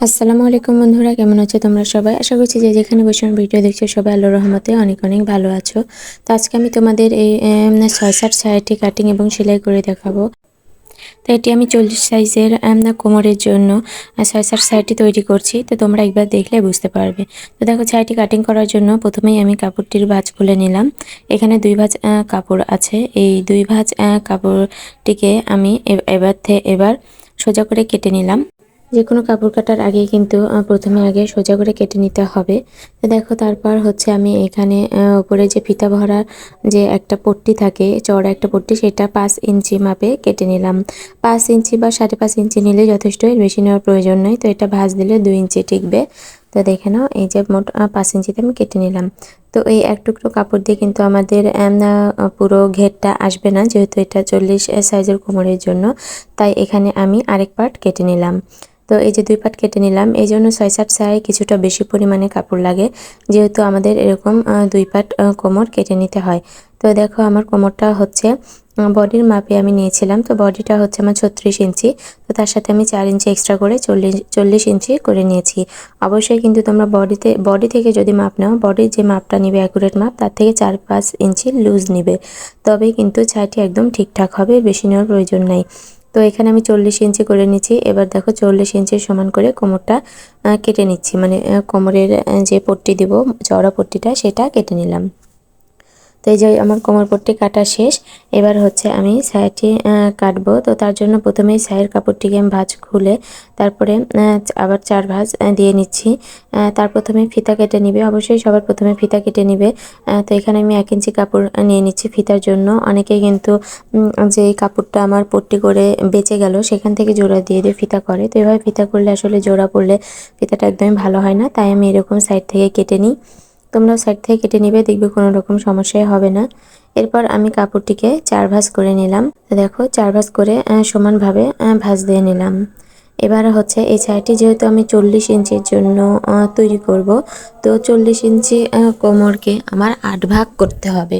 আসসালামু আলাইকুম বন্ধুরা, কেমন আছো তোমরা সবাই? আশা করছি যে যেখানে বসে আমার ভিডিও দেখছো সবাই আল্লাহর রহমতে অনেক অনেক ভালো আছো। তো আজকে আমি তোমাদের এই 6-7 শাড়িটি কাটিং এবং সেলাই করে দেখাবো। তো এটি আমি 40 সাইজের কোমরের জন্য 6-7 শাড়িটি তৈরি করছি। তো তোমরা একবার দেখলে বুঝতে পারবে। তো দেখো, শাড়িটি কাটিং করার জন্য প্রথমেই আমি কাপড়টির ভাঁজ খুলে নিলাম। এখানে 2 ভাঁজ কাপড় আছে। এই 2 ভাঁজ কাপড়টিকে আমি এবার সোজা করে কেটে নিলাম। যে কোনো কাপড় কাটার আগে কিন্তু প্রথমে আগে সোজা করে কেটে নিতে হবে। তো দেখো, তারপর হচ্ছে আমি এখানে উপরে যে ফিতা ভরা যে একটা পট্টি থাকে, চওড়া একটা পট্টি, সেটা 5 ইঞ্চি মাপে কেটে নিলাম। 5 ইঞ্চি বা 5.5 ইঞ্চি নিলে যথেষ্ট, এর বেশি নেওয়ার প্রয়োজন নেই। তো এটা ভাঁজ দিলে 2 ইঞ্চি টিকবে। তো দেখে নাও, এই যে মোট 5 ইঞ্চিতে আমি কেটে নিলাম। তো এই এক টুকরো কাপড় দিয়ে কিন্তু আমাদের পুরো ঘেরটা আসবে না, যেহেতু এটা 40 সাইজের কোমরের জন্য। তাই এখানে আমি আরেক পার্ট কেটে নিলাম। তো এই যে 2 পার্ট কেটে নিলাম, এই জন্য 6-7 শাড়ি কিছুটা বেশি পরিমাণে কাপড় লাগে, যেহেতু আমাদের এরকম 2 পার্ট কোমর কেটে নিতে হয়। তো দেখো, আমার কোমরটা হচ্ছে বডির মাপে আমি নিয়েছিলাম। তো বডিটা হচ্ছে আমার 36 ইঞ্চি। তো তার সাথে আমি 4 ইঞ্চি এক্সট্রা করে 40 ইঞ্চি করে নিয়েছি। অবশ্যই কিন্তু তোমরা বডি থেকে যদি মাপ নাও, বডির যে মাপটা নিবে অ্যাকুরেট মাপ, তার থেকে 4-5 ইঞ্চি লুজ নিবে, তবেই কিন্তু ছাইটি একদম ঠিকঠাক হবে, বেশি নেওয়ার প্রয়োজন নাই। তো এখানে আমি 40 ইঞ্চি করে নিচ্ছি। এবার দেখো, 40 ইঞ্চির সমান করে কোমরটা কেটে নিচ্ছি, মানে কোমরের যে পট্টি দিব, চওড়া পট্টিটা, সেটা কেটে নিলাম। তো এই যে আমার কোমর পট্টি কাটা শেষ। এবার হচ্ছে আমি সাইডটি কাটবো। তো তার জন্য প্রথমেই সাইডের কাপড়টিকে আমি ভাঁজ খুলে তারপরে আবার 4 ভাঁজ দিয়ে নিচ্ছি। তার প্রথমে ফিতা কেটে নিবে, অবশ্যই সবার প্রথমে ফিতা কেটে নিবে। তো এখানে আমি 1 ইঞ্চি কাপড় নিয়ে নিচ্ছি ফিতার জন্য। অনেকে কিন্তু যে কাপড়টা আমার পট্টি করে বেঁচে গেল, সেখান থেকে জোড়া দিয়ে দিয়ে ফিতা করে। তো এভাবে ফিতা করলে আসলে জোড়া পড়লে ফিতাটা একদমই ভালো হয় না, তাই আমি এরকম সাইড থেকে কেটে নিই। তোমরাও সাইড থেকে কেটে নিবে, দেখবে কোনো রকম সমস্যাই হবে না। এরপর আমি কাপড়টিকে 4 ভাঁজ করে নিলাম। তো দেখো, 4 ভাঁজ করে সমানভাবে ভাঁজ দিয়ে নিলাম। এবার হচ্ছে এই শাড়িটি যেহেতু আমি 40 ইঞ্চির জন্য তৈরি করব, তো 40 ইঞ্চি কোমরকে আমার 8 ভাগ করতে হবে।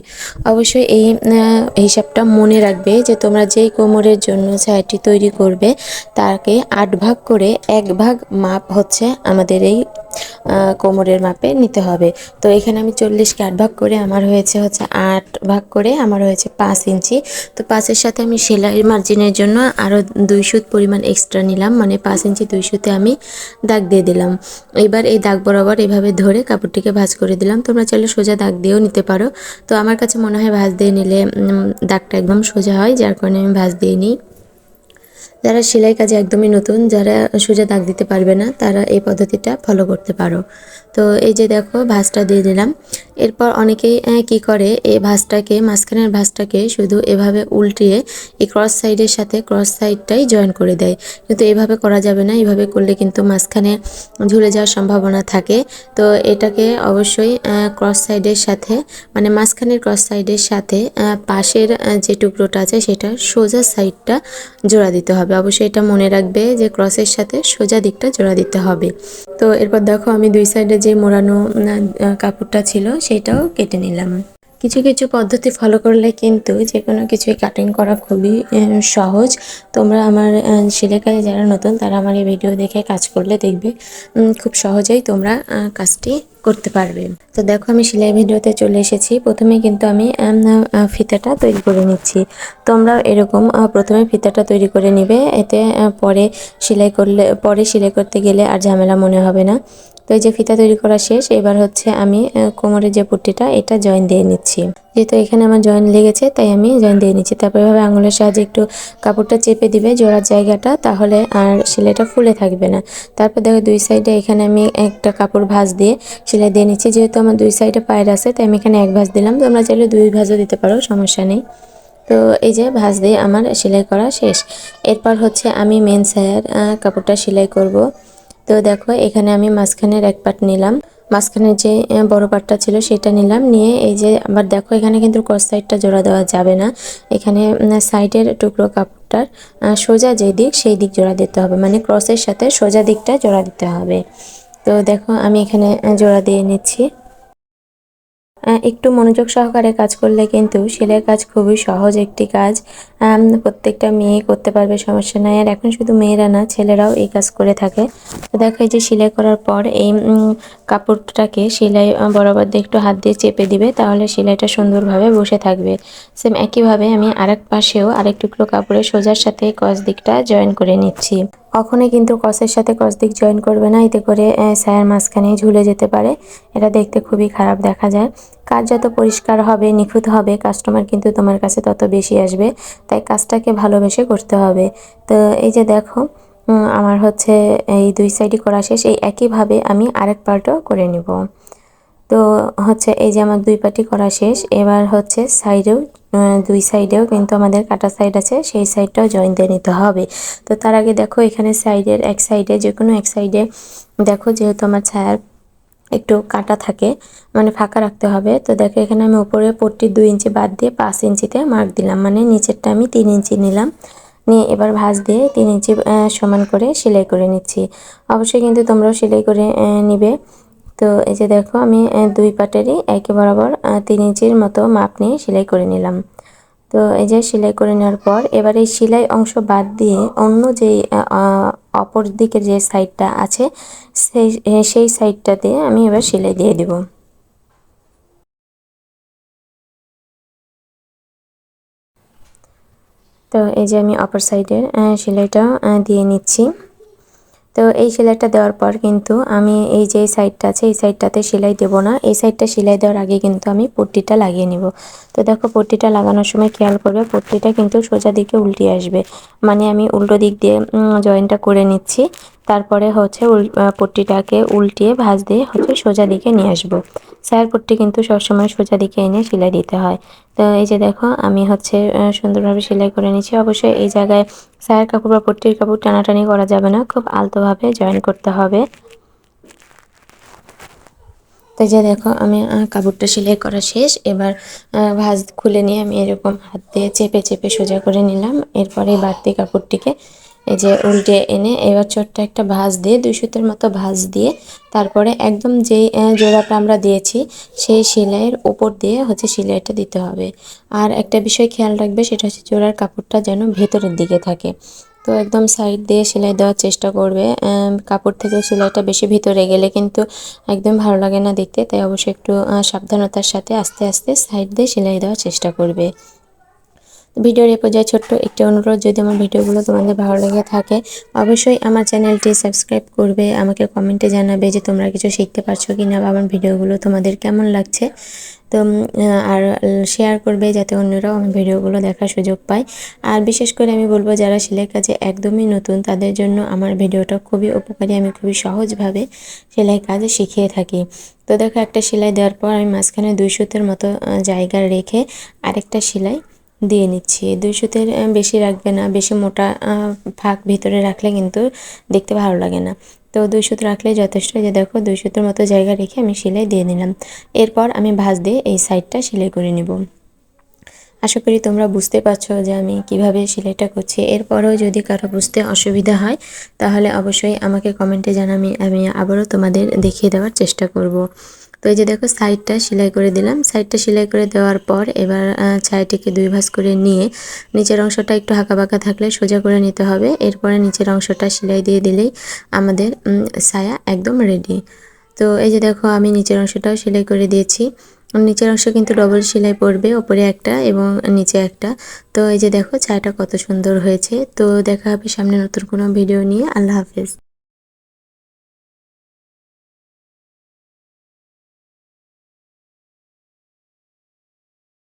অবশ্যই এই হিসাবটা মনে রাখবে যে তোমরা যেই কোমরের জন্য শাড়িটি তৈরি করবে, তাকে 8 ভাগ করে 1 ভাগ মাপ হচ্ছে আমাদের এই কোমরের মাপে নিতে হবে। তো এখানে আমি 40কে 8 ভাগ করে আমার হয়েছে 8 ভাগ করে আমার হয়েছে 5 ইঞ্চি। তো 5-এর সাথে আমি সেলাই মার্জিনের জন্য আরও 2 সুত পরিমাণ এক্সট্রা নিলাম, মানে 5 ইঞ্চি 2 সুতে আমি দাগ দিয়ে দিলাম। এবার এই দাগ বরাবর এভাবে ধরে কাপড়টিকে ভাঁজ করে দিলাম। তোমরা চাইলে সোজা দাগ দিয়েও নিতে পারো। তো আমার কাছে মনে হয় ভাঁজ দিয়ে নিলে দাগটা একদম সোজা হয়, যার কারণে আমি ভাঁজ দিয়ে নিই। যারা সেলাই কাজে একদমই নতুন, যারা সোজা দাগ দিতে পারবে না, তারা এই পদ্ধতিটা ফলো করতে পারো। তো এই যে দেখো, ভাঁজটা দিয়ে দিলাম। এরপর অনেকেই কি করে, এই ভাঁজটাকে, মাঝখানের ভাঁজটাকে শুধু এভাবে উল্টিয়ে এই ক্রস সাইডের সাথে ক্রস সাইডটাই জয়েন করে দেয়। কিন্তু এভাবে করা যাবে না, এভাবে করলে কিন্তু মাঝখানে ঝুলে যাওয়ার সম্ভাবনা থাকে। তো এটাকে অবশ্যই ক্রস সাইডের সাথে, মানে মাঝখানের ক্রস সাইডের সাথে পাশের যে টুকরোটা আছে সেটা সোজা সাইডটা জোড়া দিতে হবে। অবশ্যই এটা মনে রাখবে যে ক্রসের সাথে সোজা দিকটা জোড়া দিতে হবে। তো এরপর দেখো, আমি 2 সাইডে যে মোড়ানো কাপড়টা ছিল সেটাও কেটে নিলাম। কিছু কিছু পদ্ধতি ফলো করলে কিন্তু যে কোনো কিছুই কাটিং করা খুবই সহজ। তোমরা আমার সেলাই কাজে যারা নতুন, তারা আমার এই ভিডিও দেখে কাজ করলে দেখবে খুব সহজেই তোমরা কাজটি করতে পারবে। তো দেখো, আমি সেলাই ভিডিওতে চলে এসেছি। প্রথমে কিন্তু আমি ফিতাটা তৈরি করে নিচ্ছি। তোমরাও এরকম প্রথমে ফিতাটা তৈরি করে নিবে, এতে পরে সেলাই করতে গেলে আর ঝামেলা মনে হবে না। তো এই যে ফিতা তৈরি করা শেষ। এবার হচ্ছে আমি কোমরের যে পট্টিটা, এটা জয়েন দিয়ে নিচ্ছি। যেহেতু এখানে আমার জয়েন লেগেছে, তাই আমি জয়েন দিয়ে নিচ্ছি। তারপর এভাবে আঙুলের সাহায্যে একটু কাপড়টা চেপে দিবে জোড়ার জায়গাটা, তাহলে আর সেলাইটা ফুলে থাকবে না। তারপর দেখো, 2 সাইডে এখানে আমি একটা কাপড় ভাঁজ দিয়ে সেলাই দিয়ে নিচ্ছি। যেহেতু আমার 2 সাইডে পায়ের আছে, তাই আমি এখানে 1 ভাঁজ দিলাম। তোমরা চাইলে 2 ভাঁজও দিতে পারো, সমস্যা নেই। তো এই যে ভাঁজ দিয়ে আমার সেলাই করা শেষ। এরপর হচ্ছে আমি মেন সায়ার কাপড়টা সেলাই করব। তো দেখো, এখানে আমি মাঝখানের এক পার্ট নিলাম, মাঝখানের যে বড় পার্টটা ছিল সেটা নিলাম, নিয়ে এই যে আবার দেখো, এখানে কিন্তু ক্রস সাইডটা জোড়া দেওয়া যাবে না। এখানে সাইডের টুকরো কাপড়টার সোজা যে দিক, সেই দিক জোড়া দিতে হবে, মানে ক্রসের সাথে সোজা দিকটা জোড়া দিতে হবে। তো দেখো, আমি এখানে জোড়া দিয়ে নিচ্ছি। একটু মনোযোগ সহকারে কাজ করলে কিন্তু সেলাইয়ের কাজ খুবই সহজ একটি কাজ। প্রত্যেকটা মেয়ে করতে পারবে, সমস্যা নাই। আর এখন শুধু মেয়েরা না, ছেলেরাও এই কাজ করে থাকে। তো দেখো এই যে সেলাই করার পর এই কাপড়টাকে সেলাই বরাবর দিয়ে একটু হাত দিয়ে চেপে দিবে, তাহলে সেলাইটা সুন্দরভাবে বসে থাকবে। সেম একইভাবে আমি আরেক পাশেও আরেক টুকরো কাপড়ে সোজার সাথে ক্রস দিকটা জয়েন করে নিচ্ছি। কখনোই কিন্তু ক্রসের সাথে ক্রস দিক জয়েন করবে না, এতে করে সায়ার মাঝখানে ঝুলে যেতে পারে। এটা দেখতে খুবই খারাপ দেখা যায়। কাজ যত পরিষ্কার হবে, নিখুঁত হবে, কাস্টমার কিন্তু তোমার কাছে তত বেশি আসবে। তাই কাজটাকে ভালোবেসে করতে হবে। তো এই যে দেখো আমার হচ্ছে এই দুই সাইডই করা শেষ। এই একইভাবে আমি আরেক পার্টও করে নিব। তো হচ্ছে এই যে আমার দুই পাটি করা শেষ। এবার হচ্ছে সাইডেও দুই সাইডেও কিন্তু আমাদের কাটা সাইড আছে, সেই সাইডটাও জয়েন দিয়ে নিতে হবে। তো তার আগে দেখো এখানে সাইডের এক সাইডে, যে কোনো এক সাইডে দেখো, যেহেতু আমার ছায়ার একটু কাটা থাকে, মানে ফাঁকা রাখতে হবে। তো দেখো এখানে আমি উপরে পট্টির 2 ইঞ্চি বাদ দিয়ে 5 ইঞ্চিতে মার্ক দিলাম, মানে নিচেরটা আমি 3 ইঞ্চি নিলাম। নিয়ে এবার ভাঁজ দিয়ে 3 ইঞ্চি সমান করে সেলাই করে নিচ্ছি। অবশ্যই কিন্তু তোমরাও সেলাই করে নিবে। তো এই যে দেখো আমি দুই পাটেরই একই বরাবর 3 ইঞ্চির মতো মাপ নিয়ে সেলাই করে নিলাম। তো এই যে সেলাই করে নেওয়ার পর এবার এই সেলাই অংশ বাদ দিয়ে অন্য যে অপর দিকের যে সাইডটা আছে, সেই সাইডটা দিয়ে আমি এবার সেলাই দিয়ে দেব। তো এই যে আমি অপর সাইডের সেলাইটা দিয়ে নিচ্ছি। তো এই সেলাইটা দেওয়ার পর কিন্তু আমি এই যে সাইডটা আছে, এই সাইডটাতে সেলাই দেব না। এই সাইডটা সেলাই দেওয়ার আগে কিন্তু আমি পট্টিটা লাগিয়ে নিব। তো দেখো পট্টিটা লাগানোর সময় খেয়াল করবে, পট্টিটা কিন্তু সোজা দিকে উল্টে আসবে। মানে আমি উল্টো দিক দিয়ে জয়েনটা করে নিচ্ছি। তারপরে হচ্ছে পট্টিটাকে উল্টিয়ে ভাঁজ দিয়ে হচ্ছে সোজা দিকে নিয়ে আসবো। সায়ার পট্টি কিন্তু সবসময় সোজা দিকে এনে সেলাই দিতে হয়। তো এই যে দেখো আমি হচ্ছে সুন্দরভাবে সেলাই করে নিচ্ছি। অবশ্যই এই জায়গায় সায়ার কাপড় বা পট্টির কাপড় টানাটানি করা যাবে না, খুব আলতোভাবে জয়েন করতে হবে। তো যে দেখো আমি কাপড়টা সেলাই করা শেষ। এবার ভাঁজ খুলে নিয়ে আমি এরকম হাত দিয়ে চেপে চেপে সোজা করে নিলাম। এরপরে বাড়তি কাপড়টিকে এই যে উল্টে এনে এবার ছোট্ট একটা ভাঁজ দিয়ে 2 সুতের মতো ভাঁজ দিয়ে তারপরে একদম যেই জোড়াটা আমরা দিয়েছি সেই সেলাইয়ের ওপর দিয়ে হচ্ছে সেলাইটা দিতে হবে। আর একটা বিষয় খেয়াল রাখবে, সেটা হচ্ছে জোড়ার কাপড়টা যেন ভেতরের দিকে থাকে। তো একদম সাইড দিয়ে সেলাই দেওয়ার চেষ্টা করবে। কাপড় থেকে সেলাইটা বেশি ভিতরে গেলে কিন্তু একদম ভালো লাগে না দেখতে। তাই অবশ্যই একটু সাবধানতার সাথে আস্তে আস্তে সাইড দিয়ে সেলাই দেওয়ার চেষ্টা করবে। ভিডিওর এ পর্যায়ে ছোট্ট একটি অনুরোধ, যদি আমার ভিডিওগুলো তোমাদের ভালো লেগে থাকে অবশ্যই আমার চ্যানেলটি সাবস্ক্রাইব করবে। আমাকে কমেন্টে জানাবে যে তোমরা কিছু শিখতে পারছো কিনা বা আমার ভিডিওগুলো তোমাদের কেমন লাগছে। তো আর শেয়ার করবে যাতে অন্যরাও আমার ভিডিওগুলো দেখার সুযোগ পায়। আর বিশেষ করে আমি বলবো যারা সেলাই কাজে একদমই নতুন তাদের জন্য আমার ভিডিওটা খুবই উপকারী। আমি খুবই সহজভাবে সেলাই কাজ শিখিয়ে থাকি। তো দেখো একটা সেলাই দেওয়ার পর আমি মাঝখানে 2 সুতের মতো জায়গা রেখে আরেকটা সেলাই দিয়ে নিচ্ছি। 2 সুতের বেশি রাখবে না, বেশি মোটা ফাঁক ভিতরে রাখলে কিন্তু দেখতে ভালো লাগে না। তো 2 সুত রাখলে যথেষ্ট। যে দেখো 2 সুতের মতো জায়গা রেখে আমি সেলাই দিয়ে নিলাম। এরপর আমি ভাঁজ দিয়ে এই সাইডটা সেলাই করে নেব। আশা করি তোমরা বুঝতে পারছো যে আমি কিভাবে সেলাইটা করছি। এরপরেও যদি কারো বুঝতে অসুবিধা হয় তাহলে অবশ্যই আমাকে কমেন্টে জানাবে, আমি আবারও তোমাদের দেখিয়ে দেওয়ার চেষ্টা করব। তো এই যে দেখো সাইডটা সেলাই করে দিলাম। সাইডটা সেলাই করে দেওয়ার পর এবার ছায়াটিকে 2 ভাঁজ করে নিয়ে নিচের অংশটা একটু হাঁকাবাঁকা থাকলে সোজা করে নিতে হবে। এরপরে নিচের অংশটা সেলাই দিয়ে দিলেই আমাদের ছায়া একদম রেডি। তো এই যে দেখো আমি নিচের অংশটাও সেলাই করে দিয়েছি। নিচের অংশ কিন্তু ডবল সেলাই পড়বে, ওপরে একটা এবং নিচে একটা। তো এই যে দেখো ছায়াটা কত সুন্দর হয়েছে। তো দেখা হবে সামনে নতুন কোনো ভিডিও নিয়ে। আল্লাহ হাফেজ।